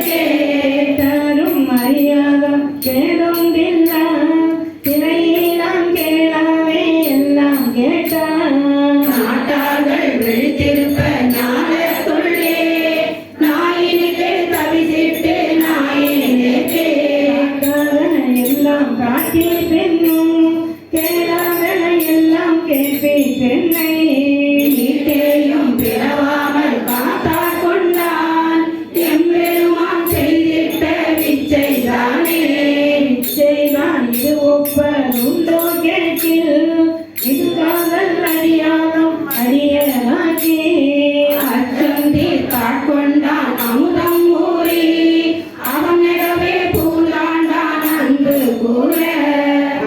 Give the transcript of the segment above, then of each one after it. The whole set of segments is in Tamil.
கேட்டாரும் அறியாதம் கேடுந்தில்ல திரையெல்லாம் கேளாவே எல்லாம் கேட்டார் நாட்டார்கள் விழித்திருப்ப ஞானத்துள்ளே நாயினுக்கு தவிசிட்டு நாயினேக்கே எல்லாம் காட்டி பெண்ணும் கேளாதன எல்லாம் கேட்பே பெண்ணை நீட்டேயும் பிறவாமல் காத்தா கொண்டான் எம்பெருமான் செய்திட்ட விச்சைதானே செய்தான் இது ஒப்பதுண்டோ கேட்டில் இது காதல் அறியாதம் அறியலாக்கே அச்சம் தீர்த்தாட்கொண்டான் அமுதம் ஊறி அவனிடவே பூந்தாண்டான் அன்பு கூற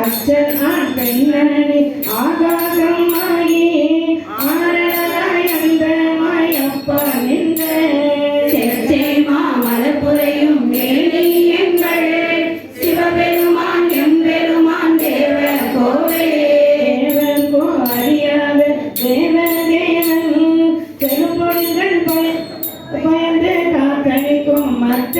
அச்சல் பெண்ணனி ஆகாசமாகி ஆரணாய் அந்தமாய் அப்பா நின்ற செச்சேமா மலப்புரையும் மேலி எங்கள் சிவபெருமான் எம்பெருமான் தேவ கோவே தேவன் கோ அறியாத தேவதேவன் பெரும்பொருள்கள் பயந்து காக்கணிக்கும் மற்ற